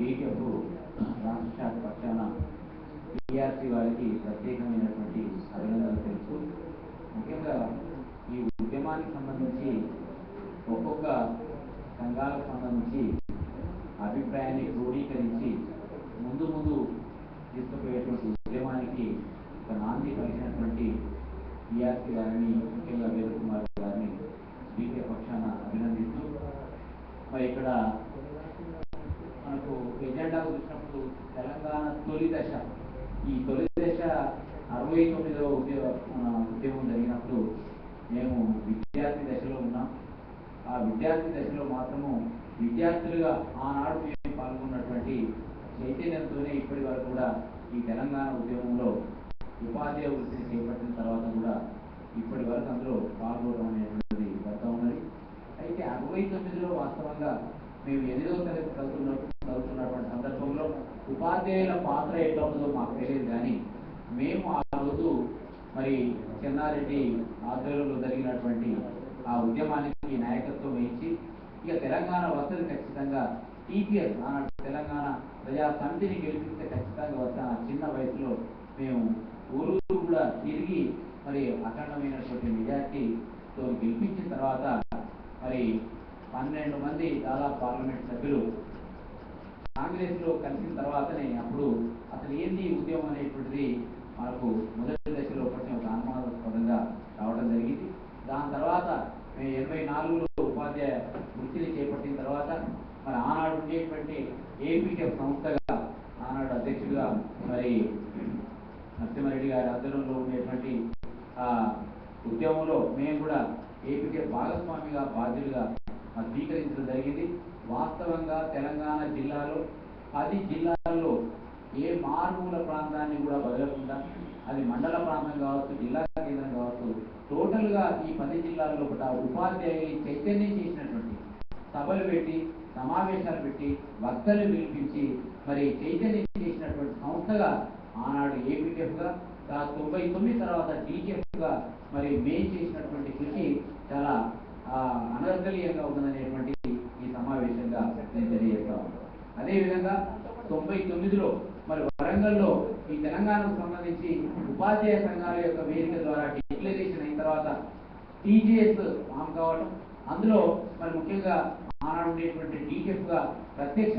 బీకేఎఫ్ రాష్ట్ర శాఖ పక్షాన టీఆర్సీ వారికి ప్రత్యేకమైనటువంటి అభినందనలు తెలుసు. ముఖ్యంగా ఈ ఉద్యమానికి సంబంధించి ఒక్కొక్క సంఘాలకు సంబంధించి అభిప్రాయాన్ని క్రోడీకరించి ముందు తీసుకుపోయేటువంటి ఉద్యమానికి ఒక నాంది పలికినటువంటి టీఆర్సీ గారిని, ముఖ్యంగా వేదకుమార్ గారిని బీకే పక్షాన అభినందిస్తూ, మరి ఇక్కడ మనకు ఎజెండా చూసినప్పుడు తెలంగాణ తొలి దశ, ఈ తొలి దశ 69వ ఉద్యమం జరిగినప్పుడు మేము విద్యార్థి దశలో ఉన్నాం. ఆ విద్యార్థి దశలో మాత్రము విద్యార్థులుగా ఆనాడు మేము పాల్గొన్నటువంటి చైతన్యంతోనే ఇప్పటి వరకు కూడా ఈ తెలంగాణ ఉద్యమంలో ఉపాధ్యాయ వృత్తిని చేపట్టిన తర్వాత కూడా ఇప్పటి వరకు అందులో పాల్గొనడం అనేటువంటిది జరుగుతూ ఉన్నది. అయితే 69లో వాస్తవంగా మేము 8వ తరగతి చదువుతున్నటువంటి సందర్భంలో ఉపాధ్యాయుల పాత్ర ఎట్లా ఉందో మాకు తెలియదు. కానీ మేము ఆ రోజు మరి చెన్నారెడ్డి ఆధ్వర్యంలో జరిగినటువంటి ఆ ఉద్యమానికి నాయకత్వం వహించి ఇక తెలంగాణ వస్తుంది ఖచ్చితంగా, టీపీఎస్ ఆనాడు తెలంగాణ ప్రజా సమితిని గెలిపిస్తే ఖచ్చితంగా వస్తాను చిన్న వయసులో మేము ఊరు కూడా తిరిగి మరి అఖండమైనటువంటి మెజార్టీతో గెలిపించిన తర్వాత మరి 12 మంది దాదాపు పార్లమెంట్ సభ్యులు కాంగ్రెస్లో కలిసిన తర్వాతనే అప్పుడు అసలు ఏంది ఉద్యమం అనేటువంటిది మనకు మొదటి దశలో కొంచెం ఒక అనుమానాస్పదంగా రావడం జరిగింది. దాని తర్వాత మేము 84లో ఉపాధ్యాయ వృత్తిని చేపట్టిన తర్వాత మరి ఆనాడు ఉండేటువంటి ఏపీటీఎఫ్ సంస్థగా ఆనాడు అధ్యక్షుడిగా మరి నరసింహారెడ్డి గారి ఆధ్వర్యంలో ఉండేటువంటి ఉద్యమంలో మేము కూడా ఏపీటీఎఫ్ భాగస్వామిగా బాధ్యులుగా స్వీకరించడం జరిగింది. వాస్తవంగా తెలంగాణ జిల్లాలో 10 జిల్లాల్లో ఏ మారుమూల ప్రాంతాన్ని కూడా వదలకుండా, అది మండల ప్రాంతం కావచ్చు, జిల్లా కేంద్రం కావచ్చు, టోటల్గా ఈ 10 జిల్లాల్లో కూడా ఉపాధ్యాయులు చైతన్యం చేసినటువంటి సభలు పెట్టి, సమావేశాలు పెట్టి, వక్తలు పిలిపించి మరి చైతన్యం చేసినటువంటి సంస్థగా ఆనాడు ఏపీటీఎఫ్గా, 99 తర్వాత డీటీఎఫ్గా మరి మేము చేసినటువంటి కృషి చాలా అనర్గళీయంగా ఉందనేటువంటి ఈ సమావేశంగా నేను తెలియజేస్తాను. అదేవిధంగా 99లో మరి వరంగల్లో ఈ తెలంగాణకు సంబంధించి ఉపాధ్యాయ సంఘాల యొక్క వేదిక ద్వారా డిక్లరేషన్ అయిన తర్వాత టీజీఎస్ ఫామ్ కావడం, అందులో మరి ముఖ్యంగా ఆనాడు ఉండేటువంటి డీటీఎఫ్గా ప్రత్యక్ష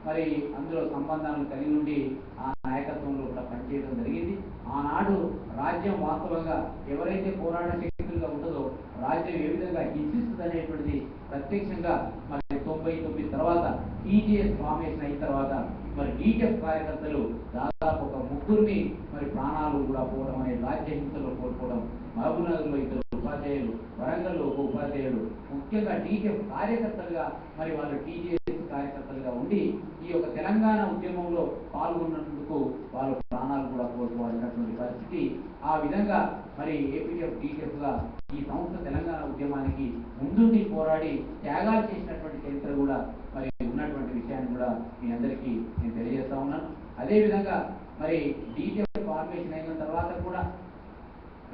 మరి అందులో సంబంధాలను కలిగి ఉండి ఆ నాయకత్వంలో కూడా పనిచేయడం జరిగింది. ఆనాడు రాజ్యం వాస్తవంగా ఎవరైతే పోరాట శక్తులుగా ఉంటుందో రాజ్యం ఏ విధంగా హింసిస్తుంది అనేటువంటిది ప్రత్యక్షంగా మరి 99 తర్వాత టీజీఎస్ ఫార్మేషన్ అయిన తర్వాత మరి డీటీఎఫ్ కార్యకర్తలు దాదాపు ఒక 3 మరి ప్రాణాలు కూడా పోవడం అనే రాజ్య హింసలో కోల్పోవడం, మహబూబ్నగర్లో 2 ఉపాధ్యాయులు, వరంగల్లో 1 ఉపాధ్యాయుడు, ముఖ్యంగా డీటీఎఫ్ కార్యకర్తలుగా మరి వాళ్ళు టీజీఎస్ కార్యకర్తలుగా ఉండి ఈ యొక్క తెలంగాణ ఉద్యమంలో పాల్గొన్నందుకు వాళ్ళు ప్రాణాలు కూడా కోల్పోవాల్సినటువంటి పరిస్థితి. ఆ విధంగా మరి ఏపీటీఎఫ్ డీటీఎఫ్గా ఈ సంస్థ తెలంగాణ ఉద్యమానికి ముందుండి పోరాడి త్యాగాలు చేసినటువంటి చరిత్ర కూడా మరి ఉన్నటువంటి విషయాన్ని కూడా మీ అందరికీ నేను తెలియజేస్తా ఉన్నాను. అదేవిధంగా మరి డీటీఎఫ్ ఫార్మేషన్ అయిన తర్వాత కూడా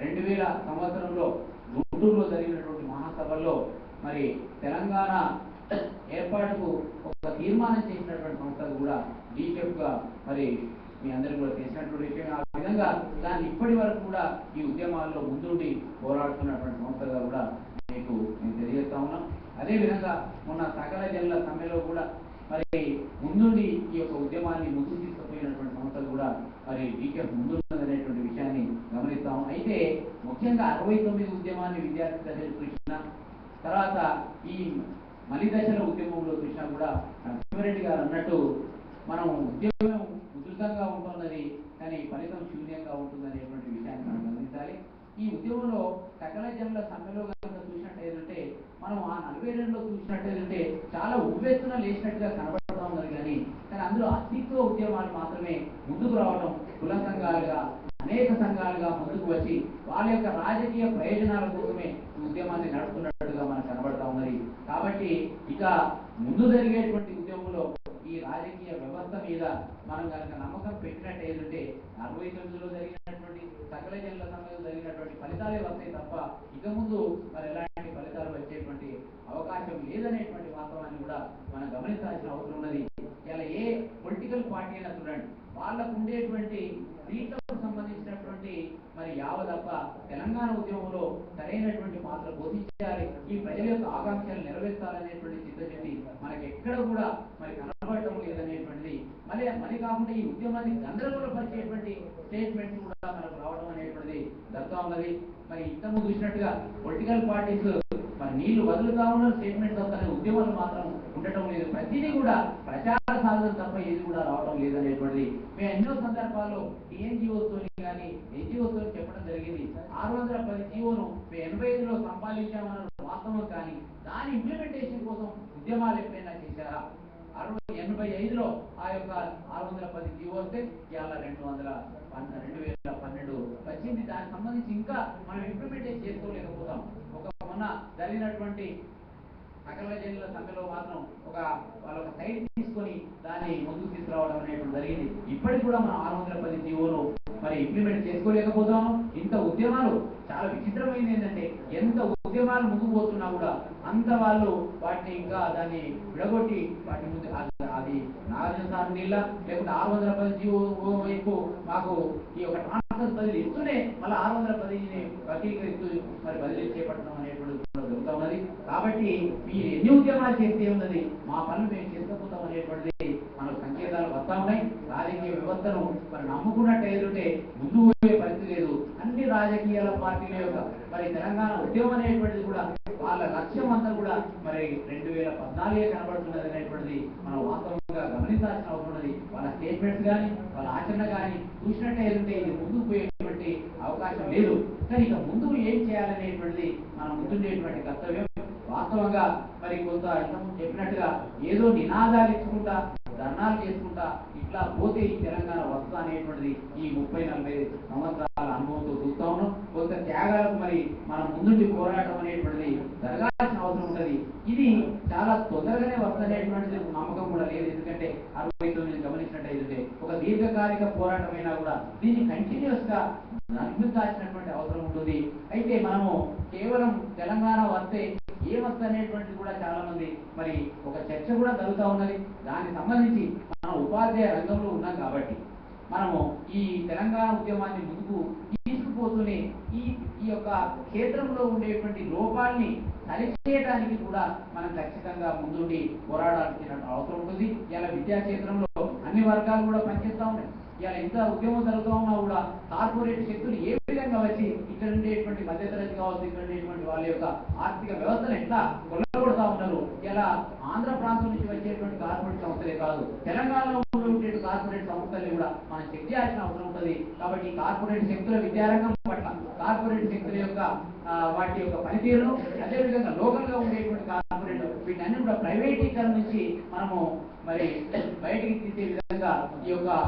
2000 సంవత్సరంలో గుంటూరులో జరిగినటువంటి మహాసభల్లో మరి తెలంగాణ ఏర్పాటుకు ఒక తీర్మానం చేసినటువంటి సంస్థలు కూడా డీటీఎఫ్గా మరి మీ అందరికీ కూడా తెలిసినటువంటి విషయం. ఆ విధంగా దాన్ని ఇప్పటి వరకు కూడా ఈ ఉద్యమాల్లో ముందుండి పోరాడుతున్నటువంటి సంస్థగా కూడా మీకు నేను తెలియజేస్తా ఉన్నాం. అదేవిధంగా మొన్న సకల జనుల సమ్మెలో కూడా మరి ముందుండి ఈ యొక్క ఉద్యమాన్ని ముందుకు తీసుకుపోయినటువంటి సంస్థలు కూడా మరి డీటీఎఫ్ ముందున్నదనేటువంటి విషయాన్ని గమనిస్తాం. అయితే ముఖ్యంగా 69 ఉద్యమాన్ని విద్యార్థి దశలో చూసిన తర్వాత ఈ మలి దశల ఉద్యమంలో చూసినా కూడా నరసింహారెడ్డి గారు అన్నట్టు మనం ఉద్యమం ఉధృతంగా ఉంటున్నది కానీ ఫలితం శూన్యంగా ఉంటుందనేటువంటి విషయాన్ని మనం గమనించాలి. ఈ ఉద్యమంలో సకల జనుల సమ్మెలో కనుక చూసినట్టయితే మనం ఆ 42లో చూసినట్టయితే చాలా ఉవ్వెత్తున లేచినట్టుగా కనబడతా ఉన్నది. కానీ అందులో అస్తిత్వ ఉద్యమాలు మాత్రమే ముందుకు రావడం, కుల సంఘాలుగా అనేక సంఘాలుగా ముందుకు వచ్చి వాళ్ళ యొక్క రాజకీయ ప్రయోజనాల కోసమే ఉద్యమాన్ని నడుపుతున్నట్టుగా మనకు కనబడతా ఉన్నది. కాబట్టి ఇక ముందు జరిగేటువంటి ఉద్యమంలో ఈ రాజకీయ వ్యవస్థ మీద మనం కనుక నమ్మకం పెట్టినట్టయితే 69లో జరిగినటువంటి సకల జనుల సమ్మెలో జరిగినటువంటి ఫలితాలే వస్తాయి తప్ప ఇక ముందు మరి ఎలాంటి ఫలితాలు వచ్చేటువంటి అవకాశం లేదనేటువంటి వాస్తవాన్ని కూడా మనం గమనించాల్సిన అవసరం ఉన్నది. ఇలా ఏ పొలిటికల్ పార్టీ అయినా చూడండి, వాళ్ళకు ఉండేటువంటి సీట్లకు సంబంధించినటువంటి మరి యావదప్ప తెలంగాణ ఉద్యమంలో సరైనటువంటి పాత్ర పోషించాలి, ఈ ప్రజల యొక్క ఆకాంక్షలు నెరవేర్చాలనేటువంటి చిత్తశుద్ధి మనకి ఎక్కడ కూడా మరి కనబడటం లేదనేటువంటిది, మరి కాకుండా ఈ ఉద్యమాన్ని గందరగోళపరిచేటువంటి స్టేట్మెంట్స్ కూడా మనకు రావడం అనేటువంటిది జరుగుతూ ఉన్నది. మరి ఇంతకు చూసినట్టుగా పొలిటికల్ పార్టీస్ మరి నీళ్లు వదులుతా ఉన్న స్టేట్మెంట్స్ వస్తానే ఉద్యమాలు మాత్రం ఉండటం లేదు. ప్రతిదీ కూడా ప్రచార సాధన తప్ప ఏది కూడా రావడం లేదనేటువంటిది మేము ఎన్నో సందర్భాల్లో టీఎన్జిఓతో కానీ ఎన్జిఓతో చెప్పడం జరిగింది. 610 జీవోను 85లో సంపాదించామన్న వాస్తవం, కానీ దాని ఇంప్లిమెంటేషన్ కోసం ఉద్యమాలు ఎప్పుడైనా చేశారా? 85లో ఆ యొక్క 610 జీవో వస్తే ఇవాళ 2012 వచ్చింది. దానికి సంబంధించి ఇంకా మనం ఇంప్లిమెంటేషన్ చేసుకోలేకపోతాం. మొన్న జరిగినటువంటి అఖిల జనుల సమ్మెలో మాత్రం వాళ్ళ సైడ్ తీసుకొని దాన్ని ముందుకు తీసుకురావడం అనేటువంటి జరిగింది. ఇప్పటికి కూడా మనం 610 జీవోను మరి ఇంప్లిమెంట్ చేసుకోలేకపోతాము. ఇంత ఉద్యమాలు చాలా విచిత్రమైనది ఏంటంటే, ఎంత ఉద్యమాలు ముందుకు పోతున్నా కూడా అంత వాళ్ళు వాటిని ఇంకా దాన్ని విడగొట్టి వాటి ముందు అది నాగార్జున సార్ నీళ్ళ లేకుంటే 610 జీవో వైపు మాకు ఈ యొక్క ట్రాన్స్ఫర్ బదిలీ ఇస్తూనే మళ్ళీ 610ని వకీకరిస్తూ మరి బదిలీ చేపట్టడం అనేటువంటి జరుగుతూ ఉన్నది. కాబట్టి మీరు ఎన్ని ఉద్యమాలు చేస్తే ఉన్నది, మా పనులు మేము చేసుకోపోతాం అనేటువంటిది మనకు సంకేతాలు వస్తూ ఉన్నాయి. రాజకీయ వ్యవస్థను మరి నమ్ముకున్నట్టు ఏదంటే ముందు పోయే పరిస్థితి లేదు. అన్ని రాజకీయాల పార్టీల యొక్క మరి తెలంగాణ ఉద్యమం అనేటువంటిది కూడా వాళ్ళ లక్ష్యం అంతా కూడా మరి 2014 కనబడుతున్నది అనేటువంటిది మనం వాస్తవంగా గమనించాల్సిన అవసరం ఉన్నది. వాళ్ళ స్టేట్మెంట్స్ కానీ వాళ్ళ ఆచరణ కానీ చూసినట్టు ఏదంటే ఇది ముందుకు పోయేటువంటి అవకాశం లేదు. కానీ ఇక ముందు ఏం చేయాలనేటువంటిది మనం ముందుండేటువంటి కర్తవ్యం. వాస్తవంగా మరి కొంత చెప్పినట్టుగా ఏదో నినాదాలు ఇచ్చుకుంటా ధర్నాలు చేసుకుంటా ఇట్లా పోతే ఈ తెలంగాణ వస్తా అనేటువంటిది ఈ 30-40 సంవత్సరాల అనుభవంతో చూస్తా ఉన్నాం. కొంత త్యాగాలకు మరి మనం ముందుండి పోరాటం అనేటువంటిది జరగాల్సిన అవసరం ఉంటుంది. ఇది చాలా తొందరగానే వస్తనేటువంటిది నమ్మకం కూడా లేదు. ఎందుకంటే 69 గమనించినట్టయితే ఒక దీర్ఘకాలిక పోరాటం అయినా కూడా దీన్ని కంటిన్యూస్ గా నడిపించాల్సినటువంటి అవసరం ఉంటుంది. అయితే మనము కేవలం తెలంగాణ వస్తే ఏమొస్తా అనేటువంటిది కూడా చాలా మంది మరి ఒక చర్చ కూడా జరుగుతూ ఉన్నది. దానికి సంబంధించి మనం ఉపాధ్యాయ రంగంలో ఉన్నాం కాబట్టి మనము ఈ తెలంగాణ ఉద్యమాన్ని ముందుకు తీసుకుపోతూనే ఈ యొక్క క్షేత్రంలో ఉండేటువంటి లోపాలని సరిచేయడానికి కూడా మనం ఖచ్చితంగా ముందుండి పోరాడాల్సిన అవసరం ఉంటుంది. ఇలా విద్యా క్షేత్రంలో అన్ని వర్గాలు కూడా పనిచేస్తూ ఉన్నాయి. ఇలా ఇంత ఉద్యమం జరుగుతూ ఉన్నా కూడా కార్పొరేట్ శక్తులు ఏ విధంగా వచ్చి ఇక్కడ ఉండేటువంటి మధ్యతరగతి కావచ్చు, ఇక్కడ ఉండేటువంటి వాళ్ళ యొక్క ఆర్థిక వ్యవస్థను ఎట్లా కొల్లగొడతా ఉన్నారు. ఇలా ఆంధ్ర ప్రాంతం నుంచి వచ్చేటువంటి కార్పొరేట్ సంస్థలే కాదు, తెలంగాణలో ఉండే కార్పొరేట్ సంస్థలు కూడా మనం చెక్ చేయాల్సిన అవసరం ఉంటుంది. కాబట్టి కార్పొరేట్ శక్తుల విద్యారంగం పట్ల, కార్పొరేట్ శక్తుల యొక్క వాటి యొక్క పనితీరును, అదేవిధంగా లోకల్ గా ఉండేటువంటి కార్పొరేట్ వీటన్ని కూడా ప్రైవేటీకరణ నుంచి మనము మరి బయటికి తీసే విధంగా ఈ యొక్క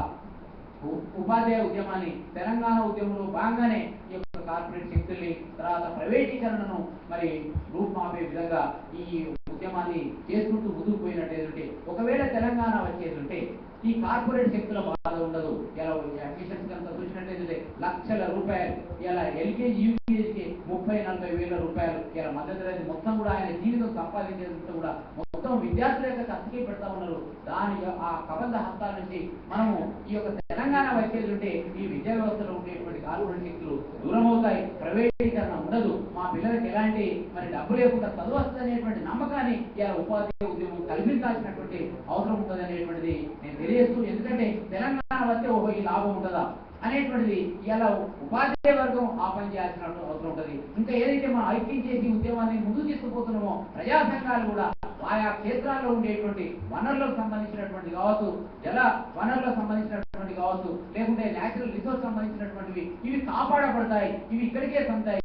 ఉపాధ్యాయ ఉద్యమాన్ని తెలంగాణ ఉద్యమంలో భాగంగానే ఈ యొక్క కార్పొరేట్ శక్తుల్ని తర్వాత ప్రైవేటీకరణను మరి రూపుమాపే విధంగా ఈ ఉద్యమాన్ని చేసుకుంటూ ముందుకు పోయినట్టేదంటే, ఒకవేళ తెలంగాణ వచ్చేదంటే ఈ కార్పొరేట్ శక్తుల బాధ ఉండదు. ఇలా అడ్మిషన్స్ కనుక చూసినట్టయితే లక్షల రూపాయలు, ఇలా ఎల్కేజీ యూకేజీకి 30-40 వేల రూపాయలు ఇలా మధ్యతరగతి మొత్తం కూడా ఆయన జీవితం సంపాదించేంత కూడా మొత్తం విద్యార్థుల యొక్క ఖర్చుకి పెడతా ఉన్నారు. దాని ఆ కబంధ హస్తాల నుంచి మనము ఈ యొక్క తెలంగాణ వచ్చేదంటే ఈ విద్యా వ్యవస్థలో ఉండేటువంటి కార్పొరేట్ శక్తులు దూరం అవుతాయి, ప్రైవేటీకరణ ఉండదు, మా పిల్లలకి ఎలాంటి మరి డబ్బు లేకుండా చదువు వస్తుంది అనేటువంటి నమ్మకాన్ని ఇలా ఉపాధ్యాయ ఉద్యమం కల్పించాల్సినటువంటి అవసరం ఉంటుంది అనేటువంటిది నేను తెలియజేస్తూ, ఎందుకంటే తెలంగాణ వస్తే ఓహో ఈ లాభం ఉంటుందా అనేటువంటిది ఇలా ఉపాధ్యాయ వర్గం ఆ పని చేయాల్సిన అవసరం ఉంటుంది. ఇంకా ఏదైతే మనం ఐక్యం చేసి ఉద్యమాన్ని ముందుకు తీసుకుపోతున్నామో ప్రజా సంఘాలు కూడా ఆయా క్షేత్రాల్లో ఉండేటువంటి వనరులకు సంబంధించినటువంటి కావచ్చు, జల వనరులకు సంబంధించినటువంటి కావచ్చు, లేకుంటే న్యాచురల్ రిసోర్స్ సంబంధించినటువంటివి ఇవి కాపాడబడతాయి, ఇవి ఇక్కడికే సంతాయి.